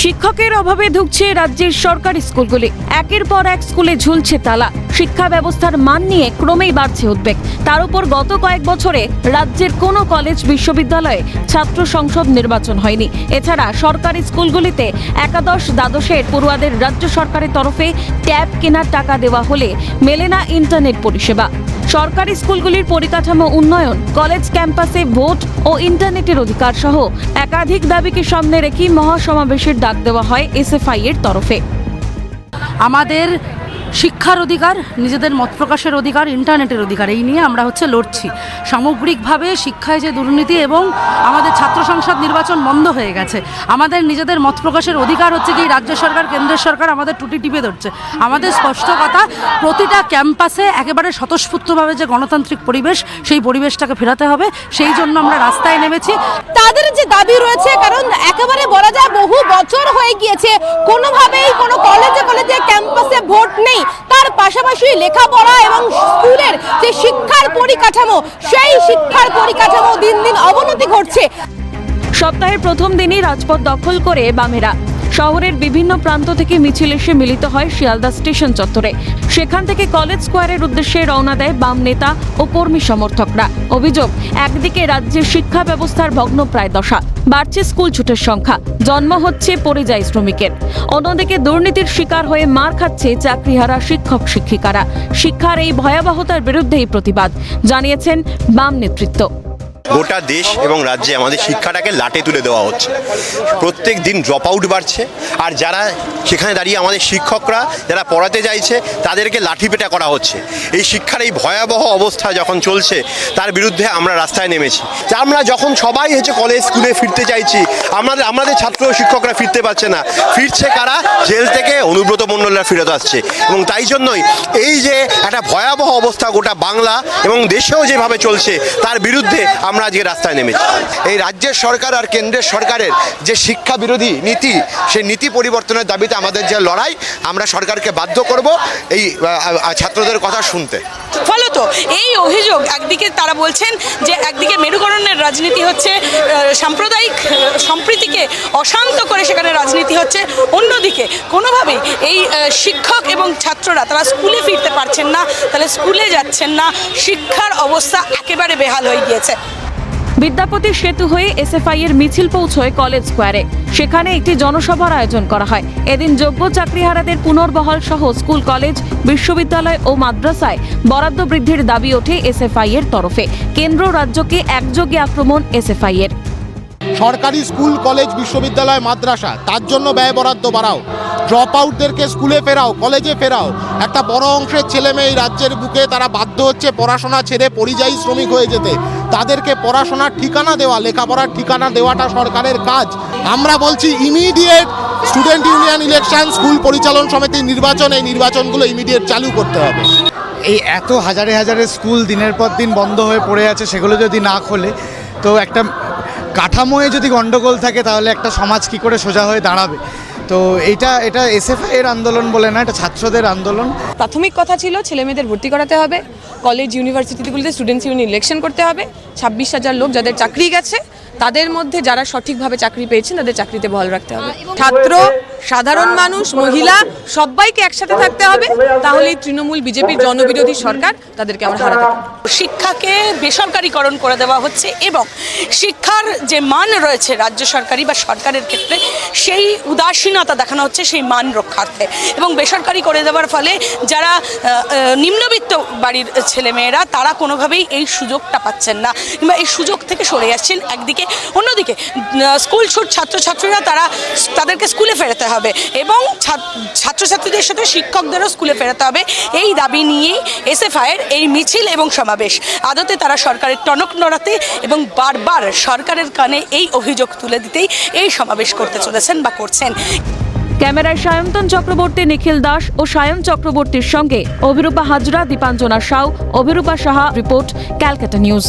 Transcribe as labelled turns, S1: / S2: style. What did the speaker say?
S1: শিক্ষকের অভাবে ধুঁকছে রাজ্যের সরকারি স্কুলগুলি। একের পর এক স্কুলে ঝুলছে তালা। শিক্ষা ব্যবস্থার মান নিয়ে ক্রমেই বাড়ছে উদ্বেগ। তার উপর গত কয়েক বছরে রাজ্যের কোনো কলেজ বিশ্ববিদ্যালয়ে ছাত্র সংসদ নির্বাচন হয়নি। এছাড়া সরকারি স্কুলগুলিতে একাদশ দ্বাদশের পড়ুয়াদের রাজ্য সরকারের তরফে ট্যাব কেনার টাকা দেওয়া হলে মেলে না ইন্টারনেট পরিষেবা। সরকারি স্কুলগুলির পরিকাঠামো উন্নয়ন, কলেজ ক্যাম্পাসে ভোট ও ইন্টারনেটের অধিকার সহ একাধিক দাবিকে সামনে রেখে মহাসমাবেশের ডাক দেওয়া হয় এসএফআই এর তরফে।
S2: আমাদের শিক্ষার অধিকার, নিজেদের মত প্রকাশের অধিকার, ইন্টারনেটের অধিকার, এই নিয়ে আমরা লড়ছি। সামগ্রিকভাবে শিক্ষায় যে দুর্নীতি এবং আমাদের ছাত্র সংসদ নির্বাচন বন্ধ হয়ে গেছে, আমাদের নিজেদের মত প্রকাশের অধিকার কি রাজ্য সরকার, কেন্দ্রের সরকার আমাদের টুটি টিপে ধরছে। আমাদের স্পষ্ট কথা, প্রতিটা ক্যাম্পাসে একেবারে স্বতঃস্ফূর্তভাবে যে গণতান্ত্রিক পরিবেশ, সেই পরিবেশটাকে ফেরাতে হবে। সেই জন্য আমরা রাস্তায় নেমেছি।
S3: তাদের যে দাবি রয়েছে, কারণ একেবারে বলা যায় বহু বছর হয়ে গিয়েছে কোনোভাবেই কোনো কলেজে ক্যাম্পাসে ভোট নেই। তার পাশাপাশি লেখাপড়া এবং স্কুলের যে শিক্ষার পরিকাঠামো, সেই শিক্ষার পরিকাঠামো দিন দিন অবনতি ঘটছে।
S1: সপ্তাহের প্রথম দিনই রাজপথ দখল করে বামেরা শহরের বিভিন্ন প্রান্ত থেকে মিছিল এসে মিলিত হয় শিয়ালদা স্টেশন চত্বরে। সেখান থেকে কলেজ স্কোয়ারের উদ্দেশ্যে রওনা দেয় বাম নেতা ও কর্মী সমর্থকরা। অভিযোগ, একদিকে রাজ্যের শিক্ষা ব্যবস্থার ভগ্নপ্রায় দশা, বাড়ছে স্কুল ছুটের সংখ্যা, জন্ম হচ্ছে পরিযায়ী শ্রমিকের। অন্যদিকে দুর্নীতির শিকার হয়ে মার খাচ্ছে চাকরিহারা শিক্ষক শিক্ষিকারা। শিক্ষার এই ভয়াবহতার বিরুদ্ধেই প্রতিবাদ জানিয়েছেন বাম নেতৃত্ব।
S4: গোটা দেশ এবং রাজ্যে আমাদের শিক্ষাটাকে লাটে তুলে দেওয়া হচ্ছে। প্রত্যেক দিন ড্রপ আউট বাড়ছে, আর যারা সেখানে দাঁড়িয়ে আমাদের শিক্ষকরা যারা পড়াতে চাইছে তাদেরকে লাঠিপেটা করা হচ্ছে। এই শিক্ষার এই ভয়াবহ অবস্থা যখন চলছে, তার বিরুদ্ধে আমরা রাস্তায় নেমেছি। আমরা যখন সবাই কলেজ স্কুলে ফিরতে চাইছি, আমাদের ছাত্র শিক্ষকরা ফিরতে পারছে না। ফিরছে কারা? জেল থেকে অনুব্রত মণ্ডলরা ফিরত আসছে। এবং তাই জন্যই এই যে একটা ভয়াবহ অবস্থা গোটা বাংলা এবং দেশেও যেভাবে চলছে, তার বিরুদ্ধে আমরা আজকে রাস্তায় নেমেছি।
S5: এই রাজ্যের সরকার আর কেন্দ্রের সরকারের যে শিক্ষা বিরোধী নীতি, সেই নীতি পরিবর্তনের দাবিতে আমাদের যে লড়াই, আমরা সরকারকে বাধ্য করব এই ছাত্রদের কথা শুনতে।
S3: ফলত এই অভিযোগ, একদিকে তারা বলছেন যে একদিকে মেরুকরণের রাজনীতি হচ্ছে, সাম্প্রদায়িক সম্প্রীতিকে অশান্ত করে সেখানে রাজনীতি হচ্ছে। অন্যদিকে কোনোভাবেই এই শিক্ষক এবং ছাত্ররা তারা স্কুলে ফিরতে পারছেন না, তাহলে স্কুলে যাচ্ছেন না। শিক্ষার অবস্থা একেবারে বেহাল হয়ে গিয়েছে।
S1: বিদ্যাপতি সেতু হয়ে এসএফআই এর মিছিল পৌঁছয় কলেজ স্কোয়ারে। সেখানে একটি জনসভার আয়োজন করা হয়। এদিন যোগ্য চাকরিহারাদের পুনর্বহাল সহ স্কুল, কলেজ, বিশ্ববিদ্যালয় ও মাদ্রাসায় বরাদ্দ বৃদ্ধির দাবি ওঠে এসএফআই এর তরফে। কেন্দ্র রাজ্যকে একযোগে আক্রমণ এসএফআই এর।
S6: সরকারি স্কুল, কলেজ, বিশ্ববিদ্যালয়, মাদ্রাসা, তার জন্য ব্যয় বরাদ্দ বাড়াও। ড্রপ আউটদেরকে স্কুলে ফেরাও, কলেজে ফেরাও। একটা বড় অংশের ছেলে মেয়ে এই রাজ্যের বুকে তারা বাধ্য হচ্ছে পড়াশোনা ছেড়ে পরিযায়ী শ্রমিক হয়ে যেতে। তাদেরকে পড়াশোনার ঠিকানা দেওয়া, লেখাপড়ার ঠিকানা দেওয়াটা সরকারের কাজ। আমরা বলছি immediate student union election, school পরিচালন সমিতির নির্বাচন, এই নির্বাচনগুলো ইমিডিয়েট চালু করতে হবে।
S7: এই এত হাজারে হাজারে স্কুল দিনের পর দিন বন্ধ হয়ে পড়ে আছে, সেগুলো যদি না খোলে তো একটা কাঠামোয় যদি গণ্ডগোল থাকে, তাহলে একটা সমাজ কী করে সোজা হয়ে দাঁড়াবে। তো এটা এসএফআই এর আন্দোলন বলে না, এটা ছাত্রদের আন্দোলন।
S8: প্রাথমিক কথা ছিল ছেলেমেয়েদের ভর্তি করাতে হবে, কলেজ ইউনিভার্সিটিগুলিতে স্টুডেন্টস ইউনিয়ন ইলেকশন করতে হবে। 26,000 লোক যাদের চাকরি গেছে, তাদের মধ্যে যারা সঠিকভাবে চাকরি পেয়েছেন তাদের চাকরিতে বহাল রাখতে হবে। ছাত্র, সাধারণ মানুষ, মহিলা সবাইকে একসাথে থাকতে হবে, তাহলেই তৃণমূল বিজেপির জনবিরোধী সরকার তাদেরকে আমরা হারাতে পারব।
S3: শিক্ষাকে বেসরকারিকরণ করে দেওয়া হচ্ছে এবং শিক্ষার যে মান রয়েছে রাজ্য সরকারি বা সরকারের ক্ষেত্রে, সেই উদাসীনতা দেখানো হচ্ছে সেই মান রক্ষার্থে। এবং বেসরকারি করে দেওয়ার ফলে যারা নিম্নবিত্ত বাড়ির ছেলেমেয়েরা, তারা কোনোভাবেই এই সুযোগটা পাচ্ছেন না কিংবা এই সুযোগ থেকে সরে আসছেন একদিকে। অন্যদিকে স্কুল ছুট ছাত্রছাত্রীরা, তাদেরকে স্কুলে ফেরাতে হবে এবং ছাত্রছাত্রীদের সাথে শিক্ষকদেরও স্কুলে ফেরাতে হবে। এই দাবি নিয়েই এসএফআই এর এই মিছিল এবং সমাবেশ। আদতে তারা সরকারের টনক নড়াতে এবং বারবার সরকারের কানে এই অভিযোগ তুলে দিতেই এই সমাবেশ করতে চলেছেন বা করছেন।
S1: ক্যামেরায় সায়ন্তন চক্রবর্তী, নিখিল দাস ও সায়ন চক্রবর্তীর সঙ্গে অভিরূপা হাজরা, দীপাঞ্জনা সাউ, অভিরূপা সাহা। Report, Calcutta news.